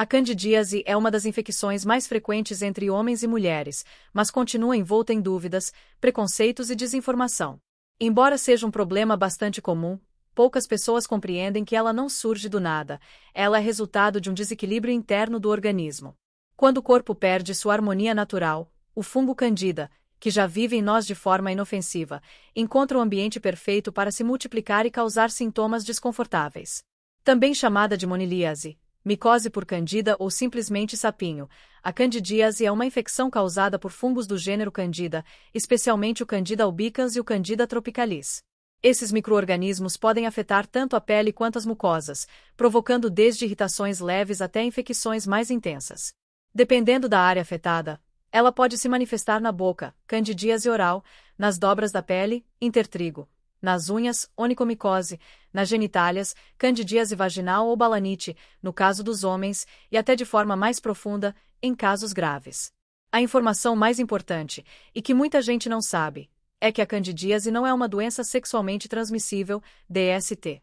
A candidíase é uma das infecções mais frequentes entre homens e mulheres, mas continua envolta em dúvidas, preconceitos e desinformação. Embora seja um problema bastante comum, poucas pessoas compreendem que ela não surge do nada, ela é resultado de um desequilíbrio interno do organismo. Quando o corpo perde sua harmonia natural, o fungo Candida, que já vive em nós de forma inofensiva, encontra o ambiente perfeito para se multiplicar e causar sintomas desconfortáveis. Também chamada de monilíase, micose por Candida ou simplesmente sapinho, a candidíase é uma infecção causada por fungos do gênero Candida, especialmente o Candida albicans e o Candida tropicalis. Esses micro-organismos podem afetar tanto a pele quanto as mucosas, provocando desde irritações leves até infecções mais intensas. Dependendo da área afetada, ela pode se manifestar na boca, candidíase oral, nas dobras da pele, intertrigo, nas unhas, onicomicose, nas genitálias, candidíase vaginal ou balanite, no caso dos homens, e até de forma mais profunda, em casos graves. A informação mais importante, e que muita gente não sabe, é que a candidíase não é uma doença sexualmente transmissível, DST.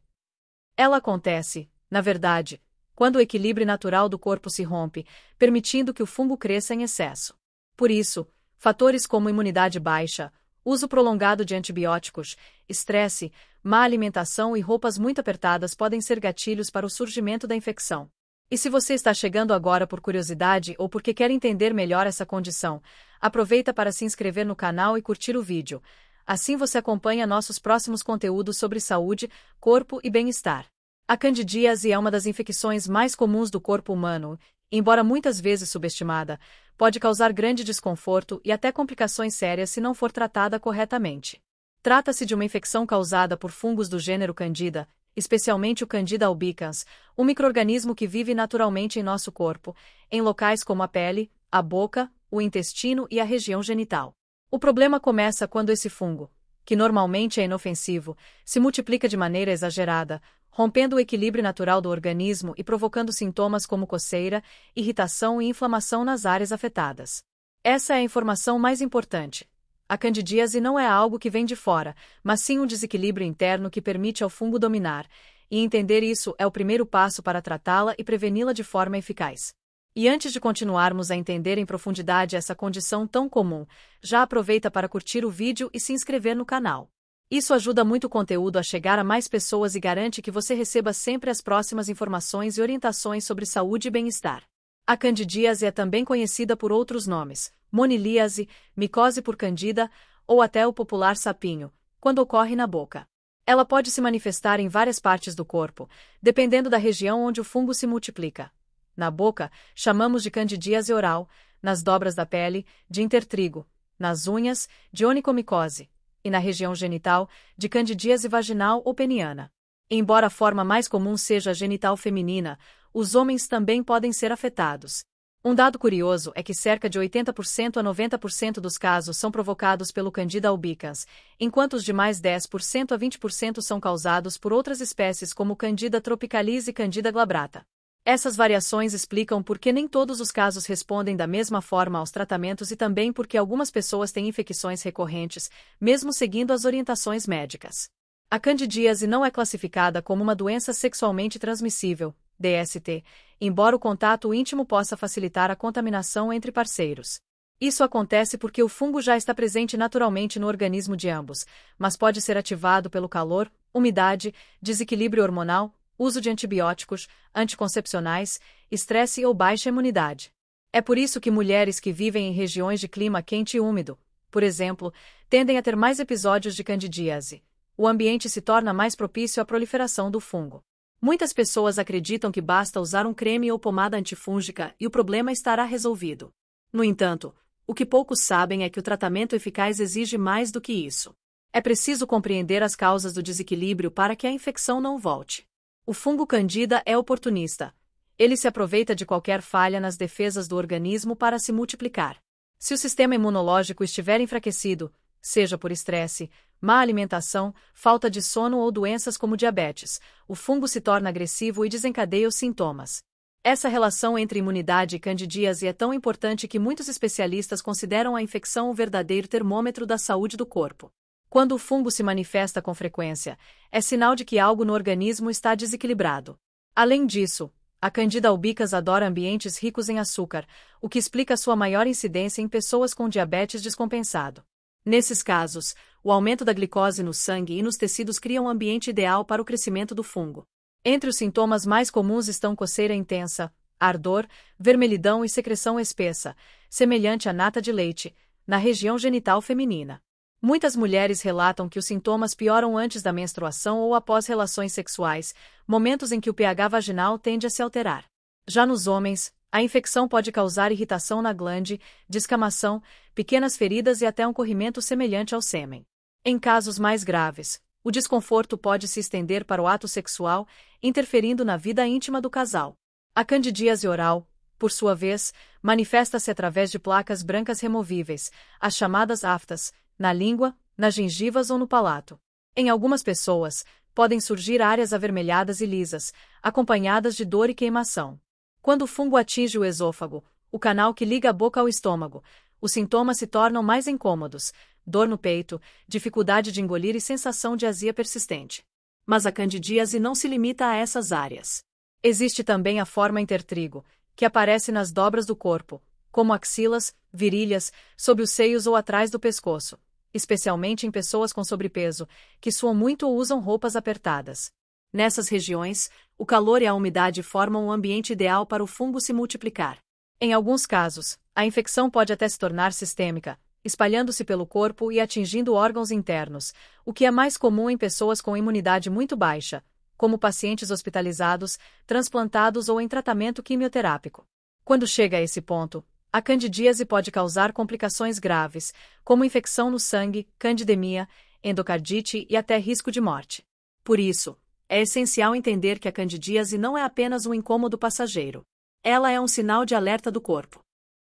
Ela acontece, na verdade, quando o equilíbrio natural do corpo se rompe, permitindo que o fungo cresça em excesso. Por isso, fatores como imunidade baixa, uso prolongado de antibióticos, estresse, má alimentação e roupas muito apertadas podem ser gatilhos para o surgimento da infecção. E se você está chegando agora por curiosidade ou porque quer entender melhor essa condição, aproveita para se inscrever no canal e curtir o vídeo. Assim você acompanha nossos próximos conteúdos sobre saúde, corpo e bem-estar. A candidíase é uma das infecções mais comuns do corpo humano, embora muitas vezes subestimada, pode causar grande desconforto e até complicações sérias se não for tratada corretamente. Trata-se de uma infecção causada por fungos do gênero Candida, especialmente o Candida albicans, um micro-organismo que vive naturalmente em nosso corpo, em locais como a pele, a boca, o intestino e a região genital. O problema começa quando esse fungo, que normalmente é inofensivo, se multiplica de maneira exagerada, rompendo o equilíbrio natural do organismo e provocando sintomas como coceira, irritação e inflamação nas áreas afetadas. Essa é a informação mais importante. A candidíase não é algo que vem de fora, mas sim um desequilíbrio interno que permite ao fungo dominar, e entender isso é o primeiro passo para tratá-la e preveni-la de forma eficaz. E antes de continuarmos a entender em profundidade essa condição tão comum, já aproveita para curtir o vídeo e se inscrever no canal. Isso ajuda muito o conteúdo a chegar a mais pessoas e garante que você receba sempre as próximas informações e orientações sobre saúde e bem-estar. A candidíase é também conhecida por outros nomes, monilíase, micose por Candida, ou até o popular sapinho, quando ocorre na boca. Ela pode se manifestar em várias partes do corpo, dependendo da região onde o fungo se multiplica. Na boca, chamamos de candidíase oral, nas dobras da pele, de intertrigo, nas unhas, de onicomicose, e na região genital, de candidíase vaginal ou peniana. Embora a forma mais comum seja a genital feminina, os homens também podem ser afetados. Um dado curioso é que cerca de 80% a 90% dos casos são provocados pelo Candida albicans, enquanto os demais 10% a 20% são causados por outras espécies como Candida tropicalis e Candida glabrata. Essas variações explicam por que nem todos os casos respondem da mesma forma aos tratamentos e também porque algumas pessoas têm infecções recorrentes, mesmo seguindo as orientações médicas. A candidíase não é classificada como uma doença sexualmente transmissível, DST, embora o contato íntimo possa facilitar a contaminação entre parceiros. Isso acontece porque o fungo já está presente naturalmente no organismo de ambos, mas pode ser ativado pelo calor, umidade, desequilíbrio hormonal, uso de antibióticos, anticoncepcionais, estresse ou baixa imunidade. É por isso que mulheres que vivem em regiões de clima quente e úmido, por exemplo, tendem a ter mais episódios de candidíase. O ambiente se torna mais propício à proliferação do fungo. Muitas pessoas acreditam que basta usar um creme ou pomada antifúngica e o problema estará resolvido. No entanto, o que poucos sabem é que o tratamento eficaz exige mais do que isso. É preciso compreender as causas do desequilíbrio para que a infecção não volte. O fungo Candida é oportunista. Ele se aproveita de qualquer falha nas defesas do organismo para se multiplicar. Se o sistema imunológico estiver enfraquecido, seja por estresse, má alimentação, falta de sono ou doenças como diabetes, o fungo se torna agressivo e desencadeia os sintomas. Essa relação entre imunidade e candidíase é tão importante que muitos especialistas consideram a infecção o verdadeiro termômetro da saúde do corpo. Quando o fungo se manifesta com frequência, é sinal de que algo no organismo está desequilibrado. Além disso, A Candida albicans adora ambientes ricos em açúcar, o que explica sua maior incidência em pessoas com diabetes descompensado. Nesses casos, o aumento da glicose no sangue e nos tecidos cria um ambiente ideal para o crescimento do fungo. Entre os sintomas mais comuns estão coceira intensa, ardor, vermelhidão e secreção espessa, semelhante à nata de leite, na região genital feminina. Muitas mulheres relatam que os sintomas pioram antes da menstruação ou após relações sexuais, momentos em que o pH vaginal tende a se alterar. Já nos homens, a infecção pode causar irritação na glande, descamação, pequenas feridas e até um corrimento semelhante ao sêmen. Em casos mais graves, o desconforto pode se estender para o ato sexual, interferindo na vida íntima do casal. A candidíase oral, por sua vez, manifesta-se através de placas brancas removíveis, as chamadas aftas, na língua, nas gengivas ou no palato. Em algumas pessoas, podem surgir áreas avermelhadas e lisas, acompanhadas de dor e queimação. Quando o fungo atinge o esôfago, o canal que liga a boca ao estômago, os sintomas se tornam mais incômodos, dor no peito, dificuldade de engolir e sensação de azia persistente. Mas a candidíase não se limita a essas áreas. Existe também a forma intertrigo, que aparece nas dobras do corpo, como axilas, virilhas, sob os seios ou atrás do pescoço, especialmente em pessoas com sobrepeso, que suam muito ou usam roupas apertadas. Nessas regiões, o calor e a umidade formam um ambiente ideal para o fungo se multiplicar. Em alguns casos, a infecção pode até se tornar sistêmica, espalhando-se pelo corpo e atingindo órgãos internos, o que é mais comum em pessoas com imunidade muito baixa, como pacientes hospitalizados, transplantados ou em tratamento quimioterápico. Quando chega a esse ponto, a candidíase pode causar complicações graves, como infecção no sangue, candidemia, endocardite e até risco de morte. Por isso, é essencial entender que a candidíase não é apenas um incômodo passageiro. Ela é um sinal de alerta do corpo.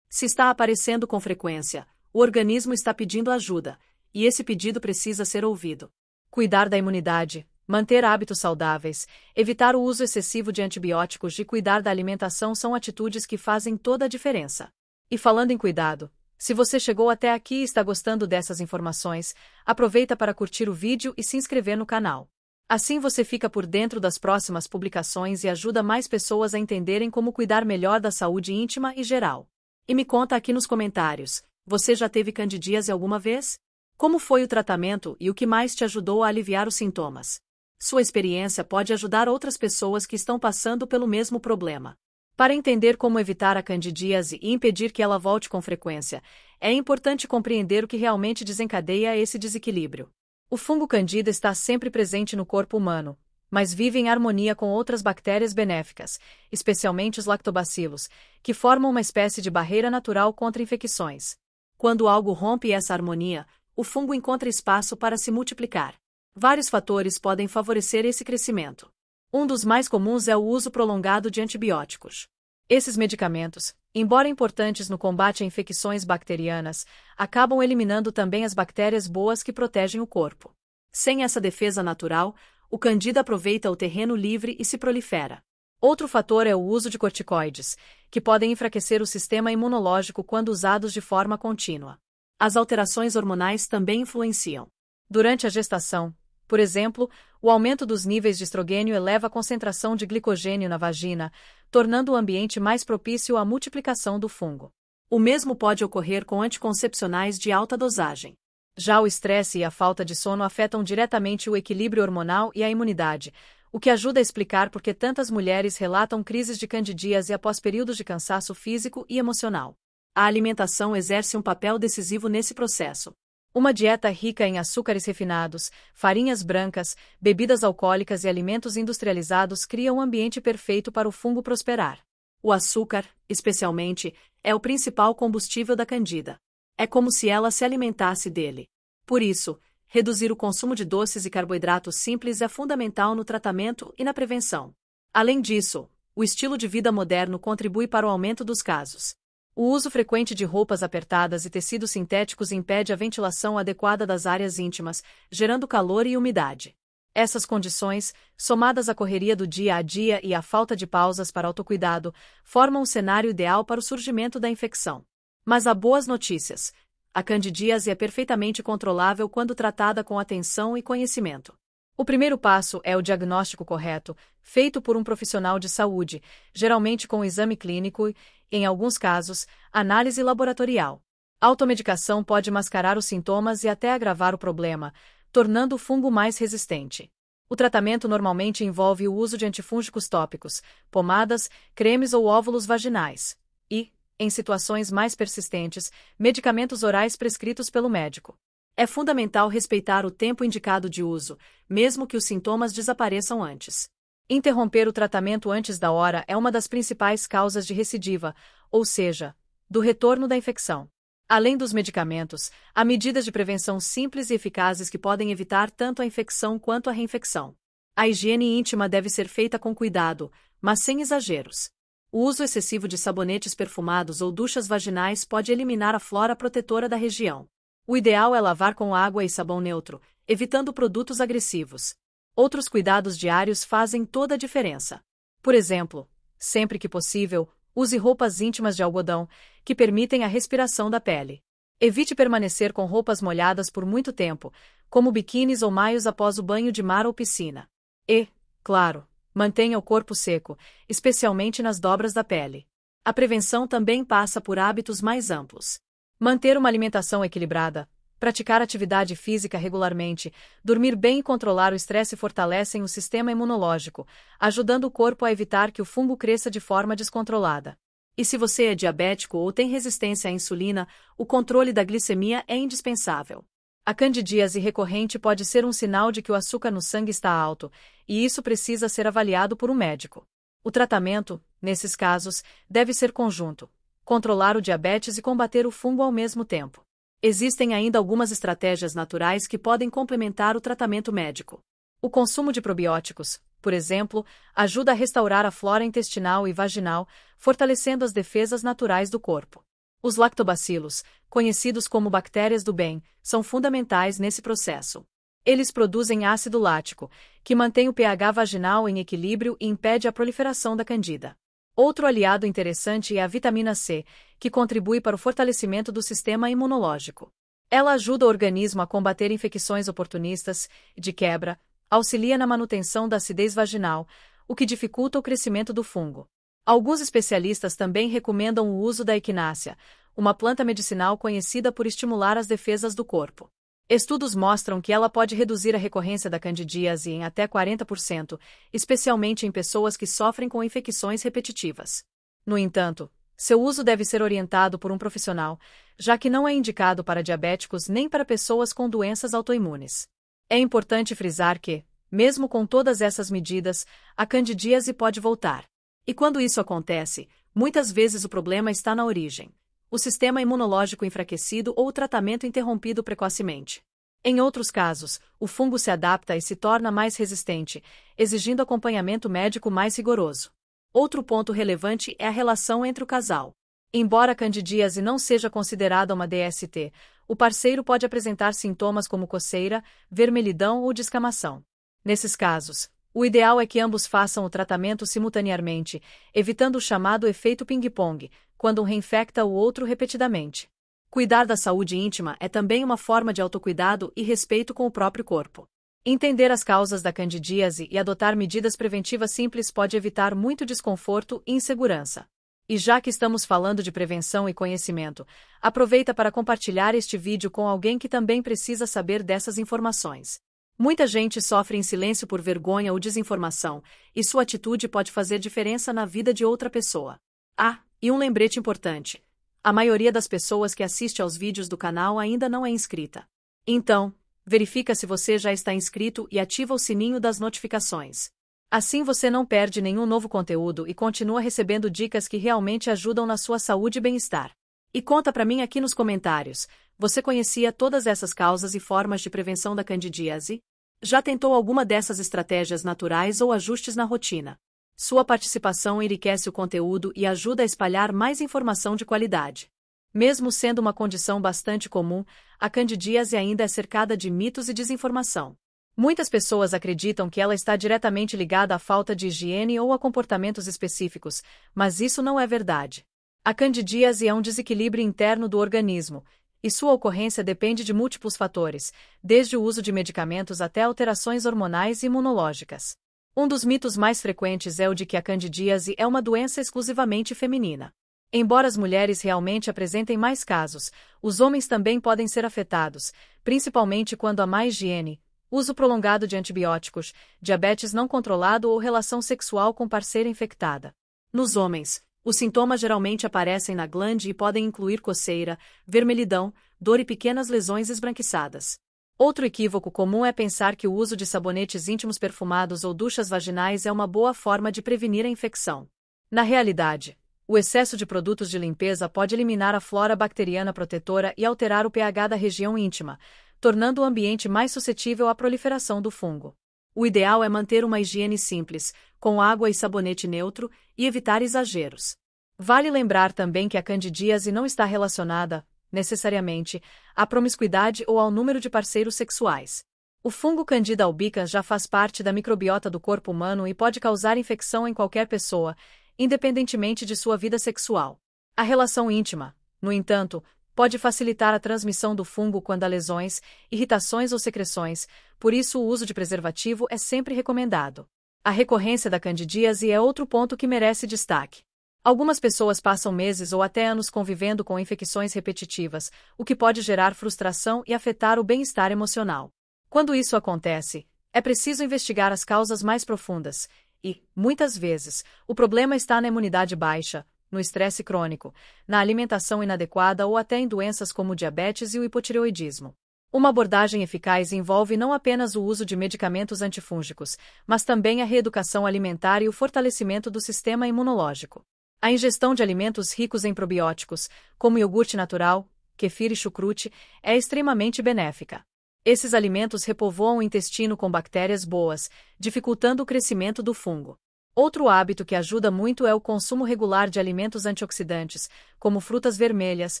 Se está aparecendo com frequência, o organismo está pedindo ajuda, e esse pedido precisa ser ouvido. Cuidar da imunidade, manter hábitos saudáveis, evitar o uso excessivo de antibióticos e cuidar da alimentação são atitudes que fazem toda a diferença. E falando em cuidado, se você chegou até aqui e está gostando dessas informações, aproveita para curtir o vídeo e se inscrever no canal. Assim você fica por dentro das próximas publicações e ajuda mais pessoas a entenderem como cuidar melhor da saúde íntima e geral. E me conta aqui nos comentários, você já teve candidíase alguma vez? Como foi o tratamento e o que mais te ajudou a aliviar os sintomas? Sua experiência pode ajudar outras pessoas que estão passando pelo mesmo problema. Para entender como evitar a candidíase e impedir que ela volte com frequência, é importante compreender o que realmente desencadeia esse desequilíbrio. O fungo Candida está sempre presente no corpo humano, mas vive em harmonia com outras bactérias benéficas, especialmente os lactobacilos, que formam uma espécie de barreira natural contra infecções. Quando algo rompe essa harmonia, o fungo encontra espaço para se multiplicar. Vários fatores podem favorecer esse crescimento. Um dos mais comuns é o uso prolongado de antibióticos. Esses medicamentos, embora importantes no combate a infecções bacterianas, acabam eliminando também as bactérias boas que protegem o corpo. Sem essa defesa natural, o Candida aproveita o terreno livre e se prolifera. Outro fator é o uso de corticoides, que podem enfraquecer o sistema imunológico quando usados de forma contínua. As alterações hormonais também influenciam. Durante a gestação, por exemplo, o aumento dos níveis de estrogênio eleva a concentração de glicogênio na vagina, tornando o ambiente mais propício à multiplicação do fungo. O mesmo pode ocorrer com anticoncepcionais de alta dosagem. Já o estresse e a falta de sono afetam diretamente o equilíbrio hormonal e a imunidade, o que ajuda a explicar por que tantas mulheres relatam crises de candidíase após períodos de cansaço físico e emocional. A alimentação exerce um papel decisivo nesse processo. Uma dieta rica em açúcares refinados, farinhas brancas, bebidas alcoólicas e alimentos industrializados cria um ambiente perfeito para o fungo prosperar. O açúcar, especialmente, é o principal combustível da Candida. É como se ela se alimentasse dele. Por isso, reduzir o consumo de doces e carboidratos simples é fundamental no tratamento e na prevenção. Além disso, o estilo de vida moderno contribui para o aumento dos casos. O uso frequente de roupas apertadas e tecidos sintéticos impede a ventilação adequada das áreas íntimas, gerando calor e umidade. Essas condições, somadas à correria do dia a dia e à falta de pausas para autocuidado, formam o cenário ideal para o surgimento da infecção. Mas há boas notícias. A candidíase é perfeitamente controlável quando tratada com atenção e conhecimento. O primeiro passo é o diagnóstico correto, feito por um profissional de saúde, geralmente com exame clínico e, em alguns casos, análise laboratorial. A automedicação pode mascarar os sintomas e até agravar o problema, tornando o fungo mais resistente. O tratamento normalmente envolve o uso de antifúngicos tópicos, pomadas, cremes ou óvulos vaginais. E, em situações mais persistentes, medicamentos orais prescritos pelo médico. É fundamental respeitar o tempo indicado de uso, mesmo que os sintomas desapareçam antes. Interromper o tratamento antes da hora é uma das principais causas de recidiva, ou seja, do retorno da infecção. Além dos medicamentos, há medidas de prevenção simples e eficazes que podem evitar tanto a infecção quanto a reinfecção. A higiene íntima deve ser feita com cuidado, mas sem exageros. O uso excessivo de sabonetes perfumados ou duchas vaginais pode eliminar a flora protetora da região. O ideal é lavar com água e sabão neutro, evitando produtos agressivos. Outros cuidados diários fazem toda a diferença. Por exemplo, sempre que possível, use roupas íntimas de algodão, que permitem a respiração da pele. Evite permanecer com roupas molhadas por muito tempo, como biquínis ou maios após o banho de mar ou piscina. E, claro, mantenha o corpo seco, especialmente nas dobras da pele. A prevenção também passa por hábitos mais amplos. Manter uma alimentação equilibrada, praticar atividade física regularmente, dormir bem e controlar o estresse fortalecem o sistema imunológico, ajudando o corpo a evitar que o fungo cresça de forma descontrolada. E se você é diabético ou tem resistência à insulina, o controle da glicemia é indispensável. A candidíase recorrente pode ser um sinal de que o açúcar no sangue está alto, e isso precisa ser avaliado por um médico. O tratamento, nesses casos, deve ser conjunto: controlar o diabetes e combater o fungo ao mesmo tempo. Existem ainda algumas estratégias naturais que podem complementar o tratamento médico. O consumo de probióticos, por exemplo, ajuda a restaurar a flora intestinal e vaginal, fortalecendo as defesas naturais do corpo. Os lactobacilos, conhecidos como bactérias do bem, são fundamentais nesse processo. Eles produzem ácido lático, que mantém o pH vaginal em equilíbrio e impede a proliferação da candida. Outro aliado interessante é a vitamina C, que contribui para o fortalecimento do sistema imunológico. Ela ajuda o organismo a combater infecções oportunistas, de quebra, auxilia na manutenção da acidez vaginal, o que dificulta o crescimento do fungo. Alguns especialistas também recomendam o uso da equinácea, uma planta medicinal conhecida por estimular as defesas do corpo. Estudos mostram que ela pode reduzir a recorrência da candidíase em até 40%, especialmente em pessoas que sofrem com infecções repetitivas. No entanto, seu uso deve ser orientado por um profissional, já que não é indicado para diabéticos nem para pessoas com doenças autoimunes. É importante frisar que, mesmo com todas essas medidas, a candidíase pode voltar. E quando isso acontece, muitas vezes o problema está na origem: o sistema imunológico enfraquecido ou o tratamento interrompido precocemente. Em outros casos, o fungo se adapta e se torna mais resistente, exigindo acompanhamento médico mais rigoroso. Outro ponto relevante é a relação entre o casal. Embora a candidíase não seja considerada uma DST, o parceiro pode apresentar sintomas como coceira, vermelhidão ou descamação. Nesses casos, o ideal é que ambos façam o tratamento simultaneamente, evitando o chamado efeito ping-pong, quando um reinfecta o outro repetidamente. Cuidar da saúde íntima é também uma forma de autocuidado e respeito com o próprio corpo. Entender as causas da candidíase e adotar medidas preventivas simples pode evitar muito desconforto e insegurança. E já que estamos falando de prevenção e conhecimento, aproveita para compartilhar este vídeo com alguém que também precisa saber dessas informações. Muita gente sofre em silêncio por vergonha ou desinformação, e sua atitude pode fazer diferença na vida de outra pessoa. Ah, e um lembrete importante: a maioria das pessoas que assiste aos vídeos do canal ainda não é inscrita. Então, verifica se você já está inscrito e ativa o sininho das notificações. Assim você não perde nenhum novo conteúdo e continua recebendo dicas que realmente ajudam na sua saúde e bem-estar. E conta pra mim aqui nos comentários: você conhecia todas essas causas e formas de prevenção da candidíase? Já tentou alguma dessas estratégias naturais ou ajustes na rotina? Sua participação enriquece o conteúdo e ajuda a espalhar mais informação de qualidade. Mesmo sendo uma condição bastante comum, a candidíase ainda é cercada de mitos e desinformação. Muitas pessoas acreditam que ela está diretamente ligada à falta de higiene ou a comportamentos específicos, mas isso não é verdade. A candidíase é um desequilíbrio interno do organismo, e sua ocorrência depende de múltiplos fatores, desde o uso de medicamentos até alterações hormonais e imunológicas. Um dos mitos mais frequentes é o de que a candidíase é uma doença exclusivamente feminina. Embora as mulheres realmente apresentem mais casos, os homens também podem ser afetados, principalmente quando há má higiene, uso prolongado de antibióticos, diabetes não controlado ou relação sexual com parceira infectada. Nos homens, os sintomas geralmente aparecem na glande e podem incluir coceira, vermelhidão, dor e pequenas lesões esbranquiçadas. Outro equívoco comum é pensar que o uso de sabonetes íntimos perfumados ou duchas vaginais é uma boa forma de prevenir a infecção. Na realidade, o excesso de produtos de limpeza pode eliminar a flora bacteriana protetora e alterar o pH da região íntima, tornando o ambiente mais suscetível à proliferação do fungo. O ideal é manter uma higiene simples, com água e sabonete neutro, e evitar exageros. Vale lembrar também que a candidíase não está relacionada, necessariamente, à promiscuidade ou ao número de parceiros sexuais. O fungo Candida albicans já faz parte da microbiota do corpo humano e pode causar infecção em qualquer pessoa, independentemente de sua vida sexual. A relação íntima, no entanto, pode facilitar a transmissão do fungo quando há lesões, irritações ou secreções, por isso o uso de preservativo é sempre recomendado. A recorrência da candidíase é outro ponto que merece destaque. Algumas pessoas passam meses ou até anos convivendo com infecções repetitivas, o que pode gerar frustração e afetar o bem-estar emocional. Quando isso acontece, é preciso investigar as causas mais profundas, e, muitas vezes, o problema está na imunidade baixa, no estresse crônico, na alimentação inadequada ou até em doenças como o diabetes e o hipotireoidismo. Uma abordagem eficaz envolve não apenas o uso de medicamentos antifúngicos, mas também a reeducação alimentar e o fortalecimento do sistema imunológico. A ingestão de alimentos ricos em probióticos, como iogurte natural, kefir e chucrute, é extremamente benéfica. Esses alimentos repovoam o intestino com bactérias boas, dificultando o crescimento do fungo. Outro hábito que ajuda muito é o consumo regular de alimentos antioxidantes, como frutas vermelhas,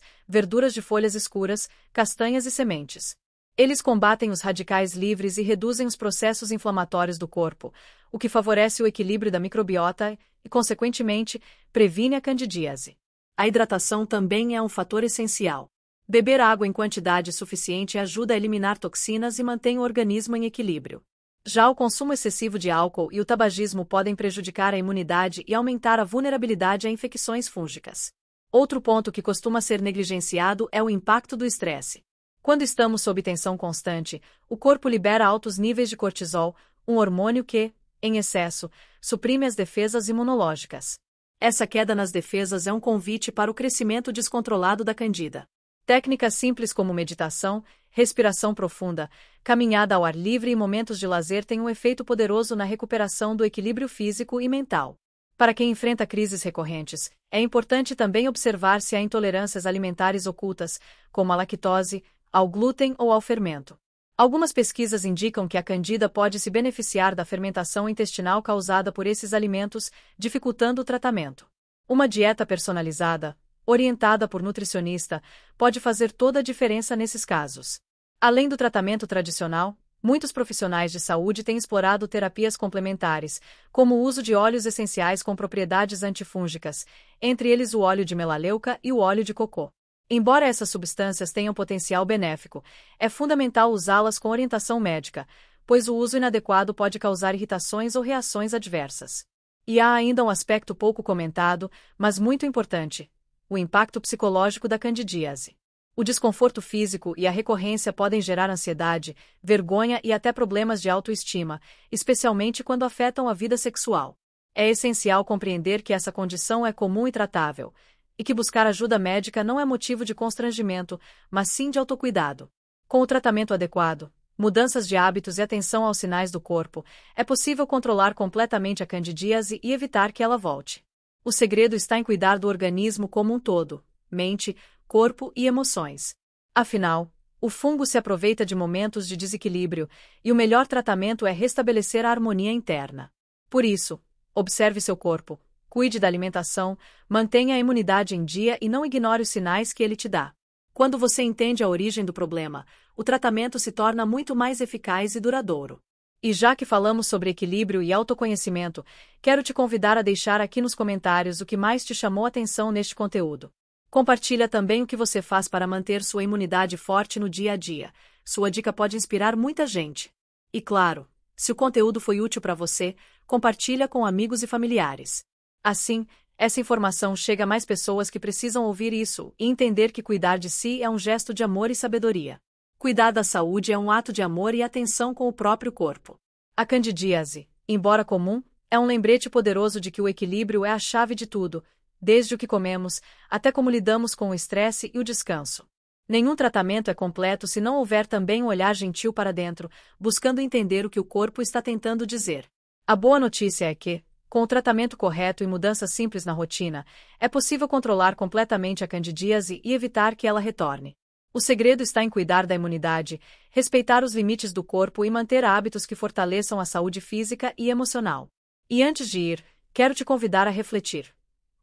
verduras de folhas escuras, castanhas e sementes. Eles combatem os radicais livres e reduzem os processos inflamatórios do corpo, o que favorece o equilíbrio da microbiota e, consequentemente, previne a candidíase. A hidratação também é um fator essencial. Beber água em quantidade suficiente ajuda a eliminar toxinas e mantém o organismo em equilíbrio. Já o consumo excessivo de álcool e o tabagismo podem prejudicar a imunidade e aumentar a vulnerabilidade a infecções fúngicas. Outro ponto que costuma ser negligenciado é o impacto do estresse. Quando estamos sob tensão constante, o corpo libera altos níveis de cortisol, um hormônio que, em excesso, suprime as defesas imunológicas. Essa queda nas defesas é um convite para o crescimento descontrolado da candida. Técnicas simples como meditação, respiração profunda, caminhada ao ar livre e momentos de lazer têm um efeito poderoso na recuperação do equilíbrio físico e mental. Para quem enfrenta crises recorrentes, é importante também observar se há intolerâncias alimentares ocultas, como a lactose, ao glúten ou ao fermento. Algumas pesquisas indicam que a candida pode se beneficiar da fermentação intestinal causada por esses alimentos, dificultando o tratamento. Uma dieta personalizada, orientada por nutricionista, pode fazer toda a diferença nesses casos. Além do tratamento tradicional, muitos profissionais de saúde têm explorado terapias complementares, como o uso de óleos essenciais com propriedades antifúngicas, entre eles o óleo de melaleuca e o óleo de cocô. Embora essas substâncias tenham potencial benéfico, é fundamental usá-las com orientação médica, pois o uso inadequado pode causar irritações ou reações adversas. E há ainda um aspecto pouco comentado, mas muito importante: o impacto psicológico da candidíase. O desconforto físico e a recorrência podem gerar ansiedade, vergonha e até problemas de autoestima, especialmente quando afetam a vida sexual. É essencial compreender que essa condição é comum e tratável, e que buscar ajuda médica não é motivo de constrangimento, mas sim de autocuidado. Com o tratamento adequado, mudanças de hábitos e atenção aos sinais do corpo, é possível controlar completamente a candidíase e evitar que ela volte. O segredo está em cuidar do organismo como um todo, mente, corpo e emoções. Afinal, o fungo se aproveita de momentos de desequilíbrio, e o melhor tratamento é restabelecer a harmonia interna. Por isso, observe seu corpo, cuide da alimentação, mantenha a imunidade em dia e não ignore os sinais que ele te dá. Quando você entende a origem do problema, o tratamento se torna muito mais eficaz e duradouro. E já que falamos sobre equilíbrio e autoconhecimento, quero te convidar a deixar aqui nos comentários o que mais te chamou a atenção neste conteúdo. Compartilha também o que você faz para manter sua imunidade forte no dia a dia. Sua dica pode inspirar muita gente. E claro, se o conteúdo foi útil para você, compartilha com amigos e familiares. Assim, essa informação chega a mais pessoas que precisam ouvir isso e entender que cuidar de si é um gesto de amor e sabedoria. Cuidar da saúde é um ato de amor e atenção com o próprio corpo. A candidíase, embora comum, é um lembrete poderoso de que o equilíbrio é a chave de tudo, desde o que comemos, até como lidamos com o estresse e o descanso. Nenhum tratamento é completo se não houver também um olhar gentil para dentro, buscando entender o que o corpo está tentando dizer. A boa notícia é que, com o tratamento correto e mudanças simples na rotina, é possível controlar completamente a candidíase e evitar que ela retorne. O segredo está em cuidar da imunidade, respeitar os limites do corpo e manter hábitos que fortaleçam a saúde física e emocional. E antes de ir, quero te convidar a refletir.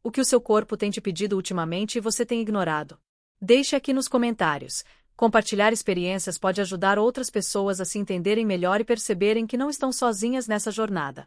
O que o seu corpo tem te pedido ultimamente e você tem ignorado? Deixe aqui nos comentários. Compartilhar experiências pode ajudar outras pessoas a se entenderem melhor e perceberem que não estão sozinhas nessa jornada.